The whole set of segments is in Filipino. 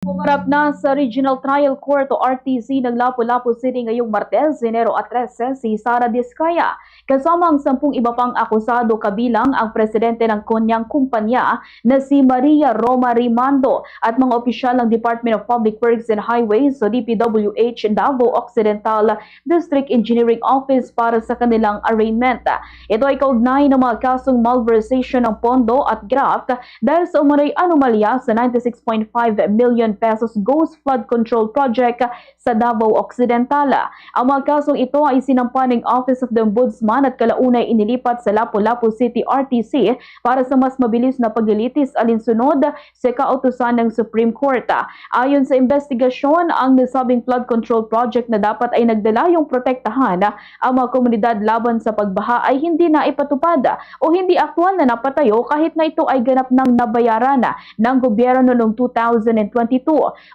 Humarap na sa Regional Trial Court o RTC ng Lapu-Lapu City ngayong Martes, Enero 13, si Sara Diskaya, kasama ang 10 iba pang akusado kabilang ang presidente ng kanyang kumpanya na si Maria Roma Rimando at mga opisyal ng Department of Public Works and Highways o DPWH Davao Occidental District Engineering Office para sa kanilang arraignment. Ito ay kaugnay ng mga kasong malversation ng pondo at graft dahil sa umunay anomalya sa 96.5 million pesos Ghost Flood Control Project sa Davao Occidental. Ang mga kasong ito ay sinampa ng Office of the Ombudsman at kalaunay inilipat sa Lapu-Lapu City RTC para sa mas mabilis na paglilitis alinsunod sa kautusan ng Supreme Court. Ayon sa investigasyon, ang nasabing flood control project na dapat ay nagdalayong protektahan ang mga komunidad laban sa pagbaha ay hindi na ipatupad o hindi aktwal na napatayo kahit na ito ay ganap ng nabayaran ng gobyerno noong 2022.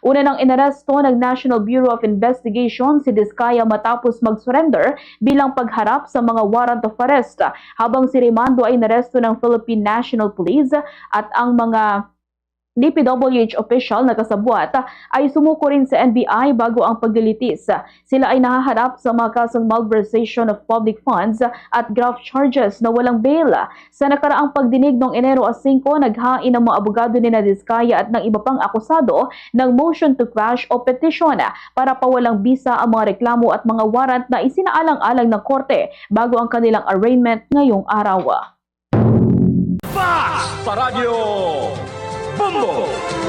Una nang inaresto ng National Bureau of Investigation si Diskaya matapos mag-surrender bilang pagharap sa mga warrant of arrest, habang si Rimando ay inaresto ng Philippine National Police at ang mga DPWH official na kasabwat ay sumuko rin sa NBI bago ang paglilitis. Sila ay nahaharap sa mga kasong malversation of public funds at graft charges na walang bail. Sa nakaraang pagdinig noong Enero 5, naghain ang mga abogado ni Diskaya at ng iba pang akusado ng motion to quash o petition para pawalang bisa ang mga reklamo at mga warrant na isinaalang-alang ng korte bago ang kanilang arraignment ngayong araw. Fast sa radyo! Bumbo!